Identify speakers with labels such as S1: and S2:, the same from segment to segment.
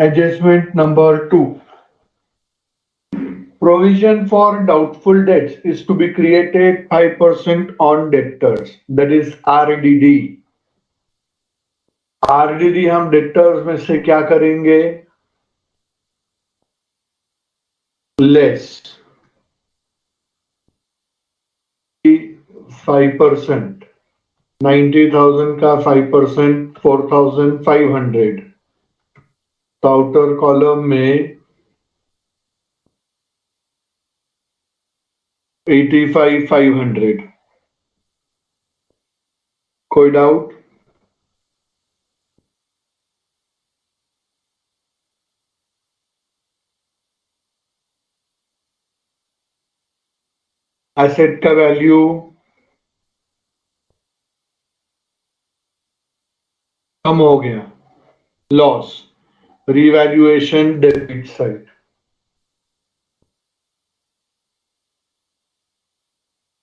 S1: Adjustment number 2. Provision for doubtful debts is to be created 5% on debtors, that is RDD. RDD हम debtors में से क्या करेंगे? Less 5%, 90,000 का 5% 4,500. तो आउटर कॉलम में 85,500. कोई डाउट? एसेट का वैल्यू कम हो गया, loss, revaluation debit side.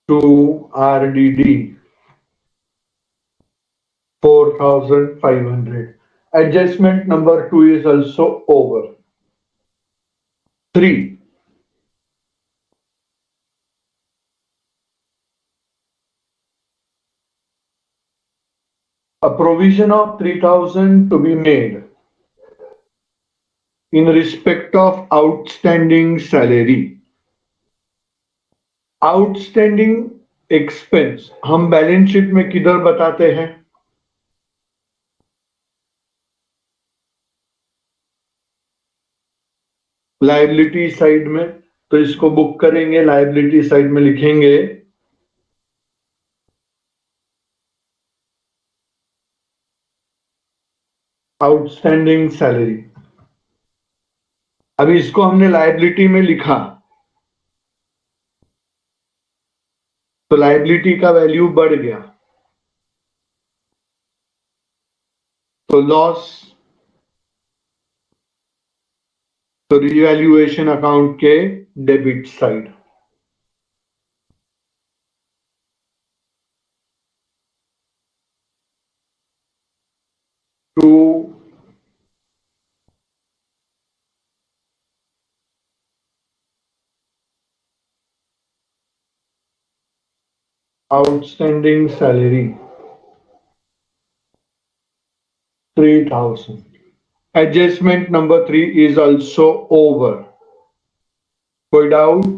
S1: To RDD 4,500. Adjustment number 2 is also over. 3. A provision of 3,000 to be made in respect of outstanding salary. Outstanding expense हम बैलेंस शीट में किधर बताते हैं? लायबिलिटी साइड में. तो इसको बुक करेंगे, लायबिलिटी साइड में लिखेंगे आउटस्टैंडिंग सैलरी. अभी इसको हमने लायबिलिटी में लिखा तो लायबिलिटी का वैल्यू बढ़ गया, तो लॉस, तो रिवैल्यूएशन अकाउंट के debit side. To outstanding salary 3,000. Adjustment number 3 is also over. कोई doubt?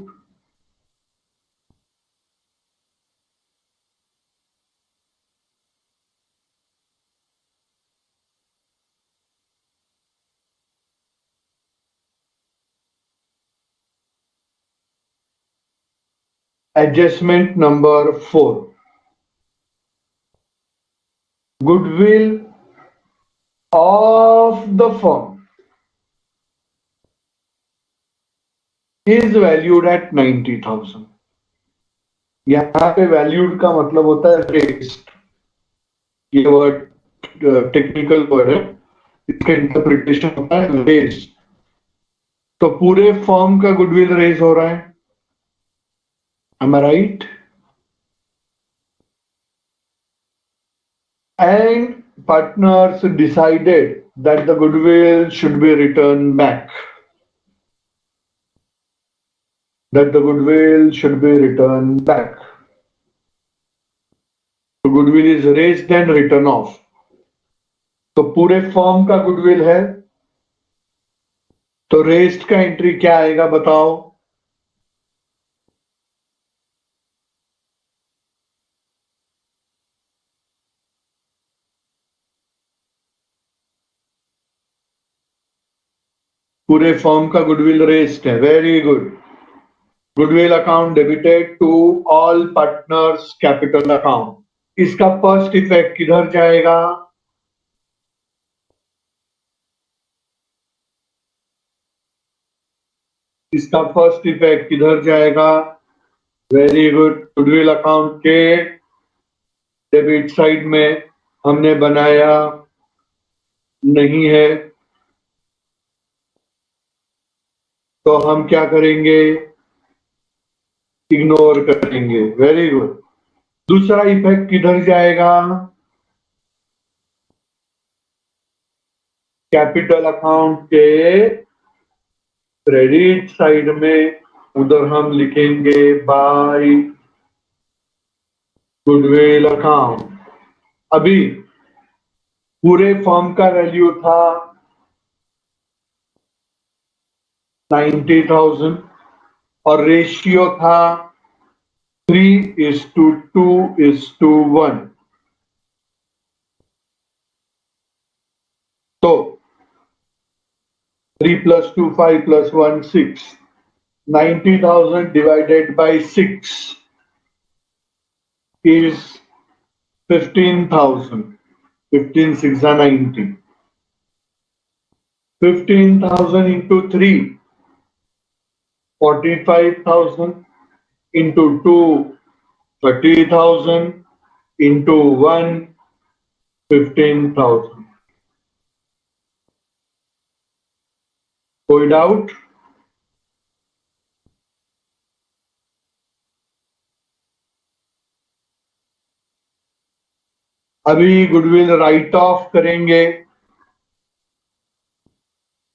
S1: Adjustment number 4. Goodwill of the firm is valued at 90,000. यहाँ पे valued का मतलब होता है raised. ये वर्ड टेक्निकल वर्ड है, इसका इंटरप्रिटेशन होता है raised. तो पूरे फर्म का गुडविल रेज हो रहा है. Am I right? And partners decided that the goodwill should be returned back. That the goodwill should be returned back. So goodwill is raised and written off. तो पूरे firm का goodwill है, तो raised का entry क्या आएगा बताओ? पूरे फर्म का गुडविल रेस्ड है. Very good. Goodwill account debited to all partners capital account. इसका फर्स्ट इफेक्ट किधर जाएगा? इसका फर्स्ट इफेक्ट किधर जाएगा? Very good. गुडविल अकाउंट के डेबिट साइड में हमने बनाया नहीं है, तो हम क्या करेंगे? इग्नोर करेंगे. Very good. दूसरा इफेक्ट किधर जाएगा? कैपिटल अकाउंट के क्रेडिट साइड में उधर हम लिखेंगे बाय गुडविल अकाउंट। अभी पूरे फर्म का वैल्यू था 90,000 और रेशियो था 3:2:1। तो 3 + 2 5 + 1 6, 90,000 divided by 6 is 15,000. 15 6 are 90. 15,000 into 3, 45,000, into 2, 30,000, into 1, 15,000. कोई डाउट? अभी गुडविल राइट ऑफ करेंगे।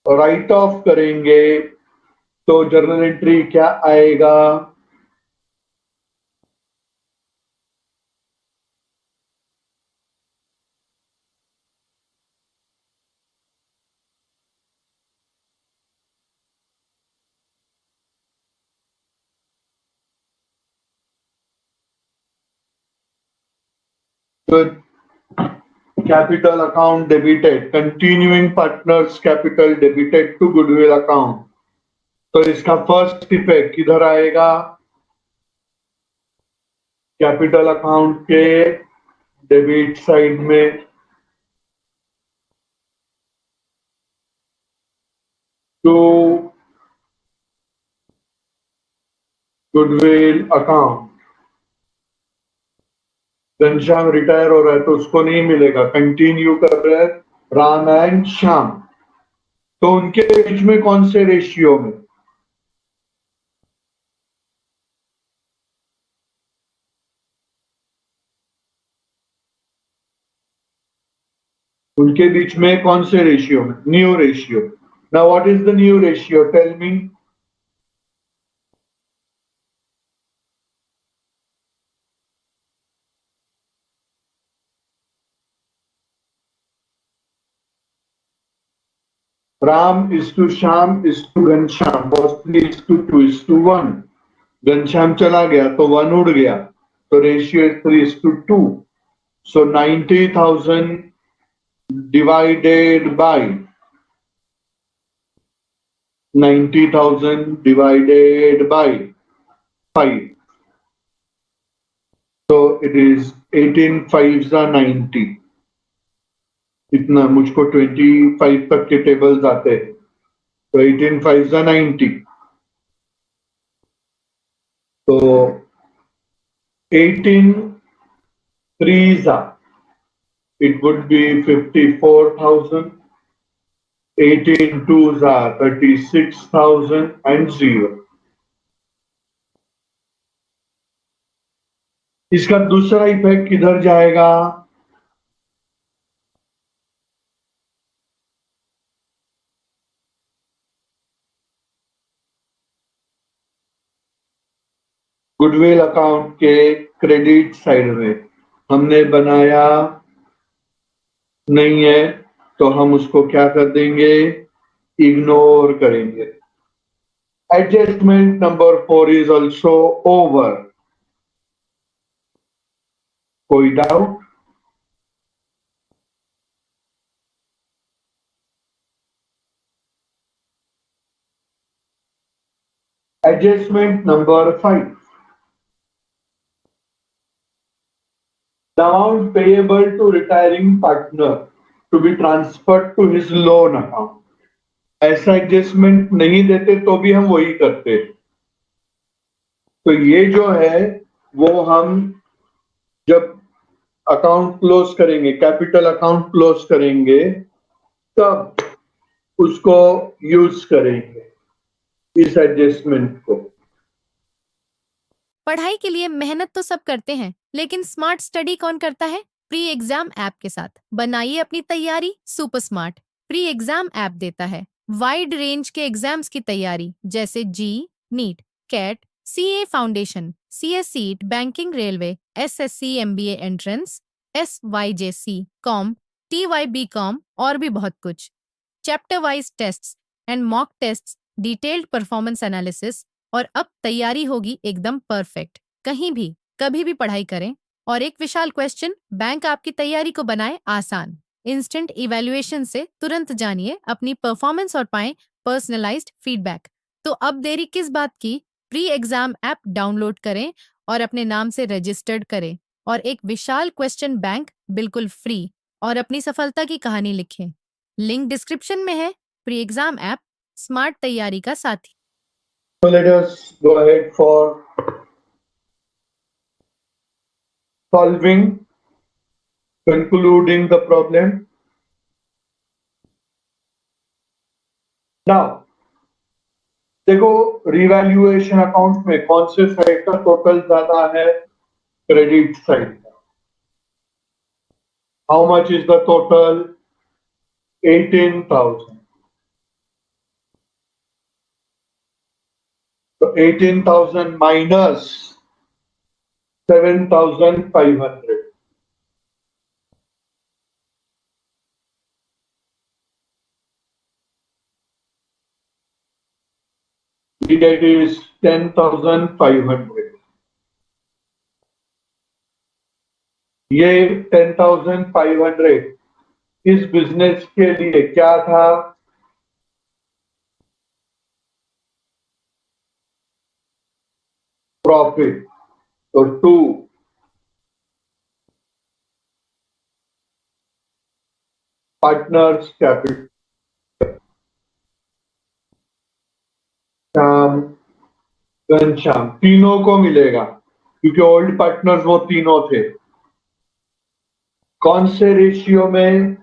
S1: राइट ऑफ करेंगे तो जर्नल एंट्री क्या आएगा? Good. Capital account debited. Continuing partners capital debited to goodwill account. तो इसका फर्स्ट इफेक्ट किधर आएगा? कैपिटल अकाउंट के डेबिट साइड में। To goodwill account. Ghanshyam retire हो रहा है तो उसको नहीं मिलेगा, कंटिन्यू कर रहे हैं राम एंड श्याम। तो उनके बीच में कौन से रेशियो में? उनके बीच में कौन से रेशियो में? New ratio. Now what is the new ratio? Tell me. Ram is to Shyam is to Ghanshyam was 3:2:1। Ghanshyam चला गया तो 1 उड़ गया, तो ratio 3:2। So 90,000 divided by 90,000 divided by 5. So it is 18 5s are 90। इतना मुझको 25 तक के टेबल्स आते हैं, तो 18 5s are 90। तो 18 3s are, it would be 54,000। 18 2s are 36,000 and 0। इसका दूसरा इफेक्ट किधर जाएगा? गुडविल अकाउंट के क्रेडिट साइड में हमने बनाया नहीं है, तो हम उसको क्या कर देंगे? इग्नोर करेंगे। Adjustment number 4 is also over. कोई doubt? Adjustment number 5, the amount payable to retiring partner to be transferred to his loan account। ऐसा एडजस्टमेंट नहीं देते तो भी हम वही करते। तो ये जो है वो हम जब अकाउंट क्लोज करेंगे, कैपिटल अकाउंट क्लोज करेंगे, तब उसको यूज करेंगे इस एडजस्टमेंट को।
S2: पढ़ाई के लिए मेहनत तो सब करते हैं, लेकिन स्मार्ट स्टडी कौन करता है? प्री एग्जाम ऐप के साथ बनाइए अपनी तैयारी super smart. Pre exam app देता है वाइड रेंज के एग्जाम्स की तैयारी, जैसे JEE, NEET, CAT, CA foundation, CS seat, banking, railway, SSC, MBA entrance, SYJC, com, TYB com और भी बहुत कुछ। Chapter wise tests and mock tests, detailed performance analysis, और अब तैयारी होगी एकदम परफेक्ट। कहीं भी कभी भी पढ़ाई करें। और एक विशाल क्वेश्चन बैंक आपकी तैयारी को बनाए आसान। इंस्टेंट इवैल्यूएशन से तुरंत जानिए अपनी परफॉर्मेंस और पाएं पर्सनलाइज्ड फीडबैक। तो अब देरी किस बात की? प्री एग्जाम ऐप डाउनलोड करें और अपने नाम से रजिस्टर्ड करें और एक विशाल क्वेश्चन बैंक बिल्कुल फ्री और अपनी सफलता की कहानी लिखें। लिंक डिस्क्रिप्शन में है। प्री एग्जाम ऐप स्मार्ट तैयारी का साथी।
S1: So let us go ahead for solving, concluding the problem. Now, देखो रिवैल्यूएशन अकाउंट में कौन से साइड का टोटल ज्यादा है? क्रेडिट साइड का। How much is the total? 18,000. तो 18,000 माइनस 7,500. That is 10,500. ये 10,500 इस बिजनेस के लिए क्या था? प्रॉफिट। तो 2 पार्टनर्स कैपिटल, श्याम, घनश्याम, तीनों को मिलेगा क्योंकि ओल्ड पार्टनर्स वो तीनों थे। कौन से रेशियो में?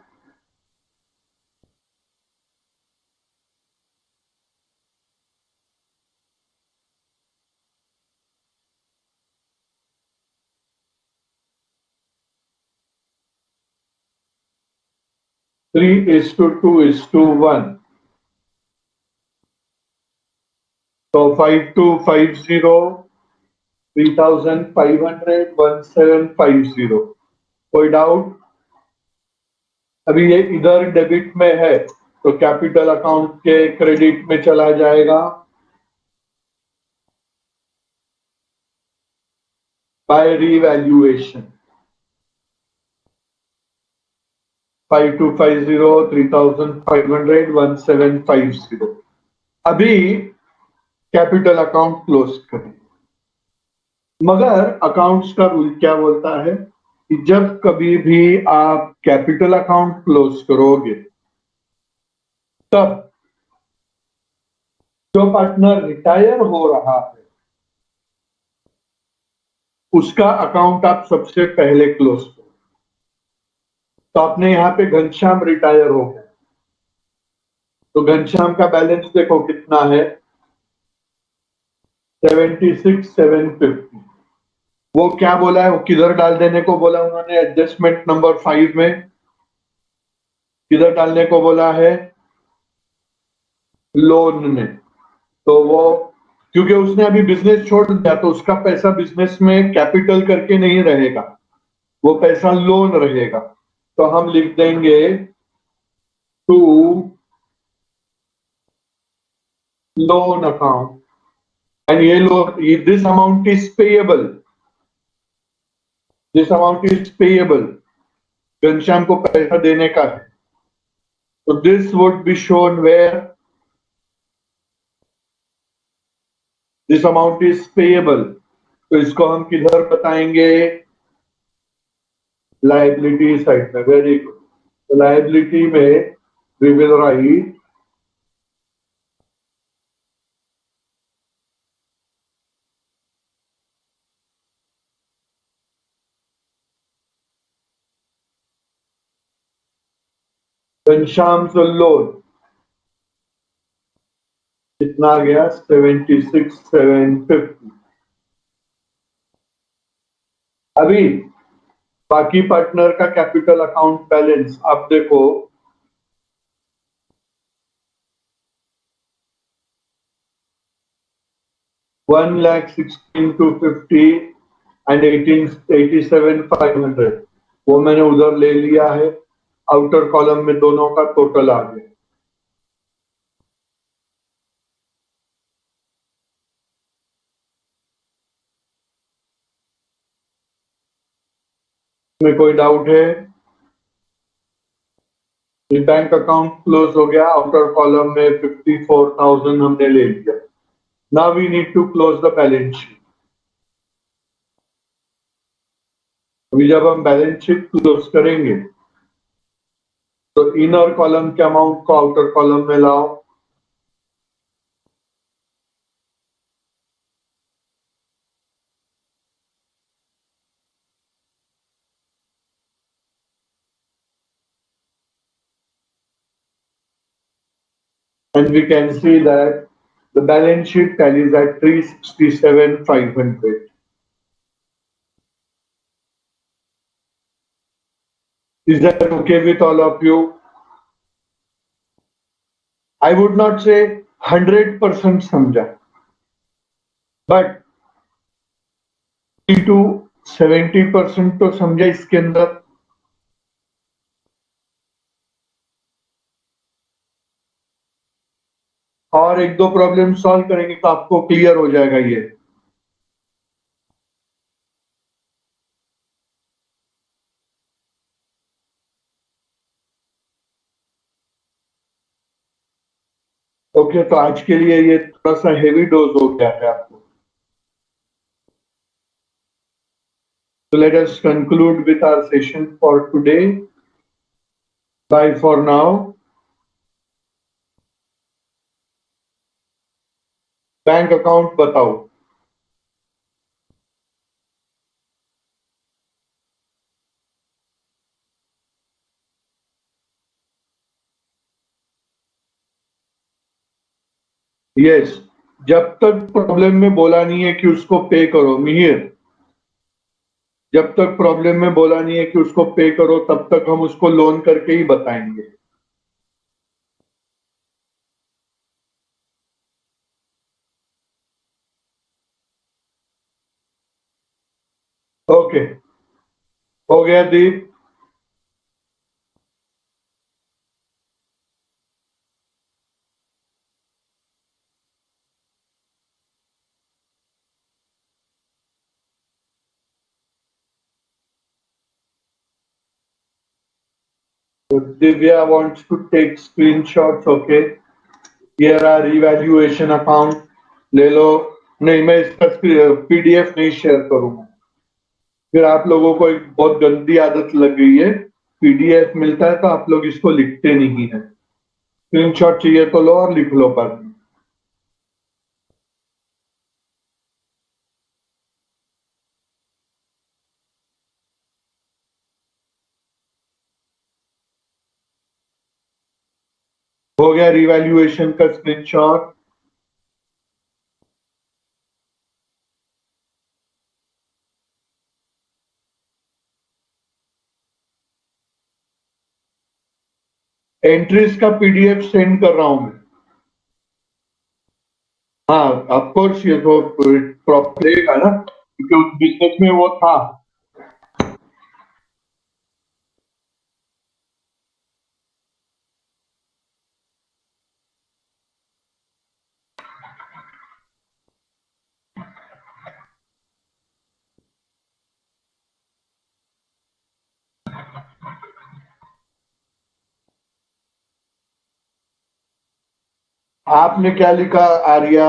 S1: Three is to 2:1. तो 5250, 3,500, 1750. कोई डाउट? अभी ये इधर डेबिट में है तो कैपिटल अकाउंट के क्रेडिट में चला जाएगा बाय रिवैल्यूएशन। 5250, 3,500, 1750. अभी कैपिटल अकाउंट क्लोज करें। मगर अकाउंट्स का रूल क्या बोलता है कि जब कभी भी आप कैपिटल अकाउंट क्लोज करोगे तब जो पार्टनर रिटायर हो रहा है उसका अकाउंट आप सबसे पहले क्लोज करो। तो आपने यहाँ पे घनश्याम रिटायर हो गया तो घनश्याम का बैलेंस देखो कितना है? 76,750. वो क्या बोला है? वो किधर डाल देने को बोला उन्होंने? एडजस्टमेंट नंबर 5 में किधर डालने को बोला है? लोन ने। तो वो क्योंकि उसने अभी बिजनेस छोड़ दिया तो उसका पैसा बिजनेस में कैपिटल करके नहीं रहेगा, वो पैसा लोन रहेगा। तो हम लिख देंगे टू लोन अकाउंट एंड ये loan, this amount is payable, this amount is payable, Ghanshyam को पैसा देने का है। तो this would be shown where this amount is payable. तो इसको हम किधर बताएंगे? लायबिलिटी साइड में। Very good. तो लायबिलिटी में we will write Ghanshyam loan कितना आ गया? 76,750. अभी बाकी पार्टनर का कैपिटल अकाउंट बैलेंस आप देखो 1,16,250 एंड 87,500 वो मैंने उधर ले लिया है। आउटर कॉलम में दोनों का टोटल आ गया। में कोई डाउट है? बैंक अकाउंट क्लोज हो गया। आउटर कॉलम में 54,000 हमने ले लिया। Now we need to close the balance sheet. अभी जब हम बैलेंस शीट क्लोज करेंगे तो इनर कॉलम के अमाउंट को आउटर कॉलम में लाओ। And we can see that the balance sheet tallies at 367,500. Is that okay with all of you? I would not say 100% समझा, but 50 to 70% तो समझा इसके अंदर। और एक दो प्रॉब्लम सॉल्व करेंगे तो आपको क्लियर हो जाएगा ये। ओके, तो आज के लिए ये थोड़ा सा हेवी डोज हो गया है आपको। So let us conclude with our session for today. Bye for now. Bank account बताओ। यस, जब तक प्रॉब्लम में बोला नहीं है कि उसको पे करो मिहिर, जब तक प्रॉब्लम में बोला नहीं है कि उसको पे करो तब तक हम उसको लोन करके ही बताएंगे। ओके, हो गया दीप? Divya wants to take screenshots. Okay, here are revaluation account. ले लो। नहीं, मैं इसका पीडीएफ नहीं शेयर करूंगा। फिर आप लोगों को एक बहुत गंदी आदत लग गई है, पीडीएफ मिलता है तो आप लोग इसको लिखते नहीं है। स्क्रीनशॉट चाहिए तो लो और लिख लो पर। हो गया रिवैल्यूएशन का स्क्रीनशॉट। एंट्रीज का पीडीएफ सेंड कर रहा हूं मैं। हाँ, ऑफकोर्स ये तो प्रॉपर रहेगा ना, क्योंकि उस बिजनेस में वो था। आपने क्या लिखा आर्या?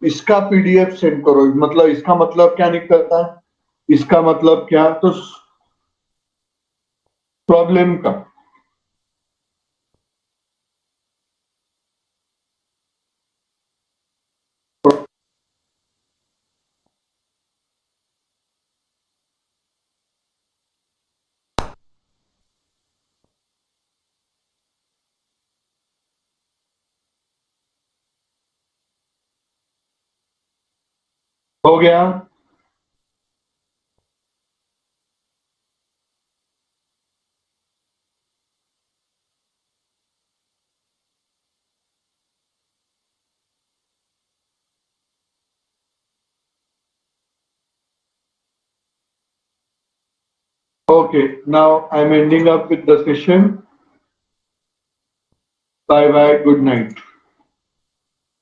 S1: इसका पीडीएफ सेंड करो। मतलब इसका मतलब क्या निकलता है? इसका मतलब क्या? तो प्रॉब्लम का हो गया। Okay, now I'm ending up with the session. Bye bye. Good night.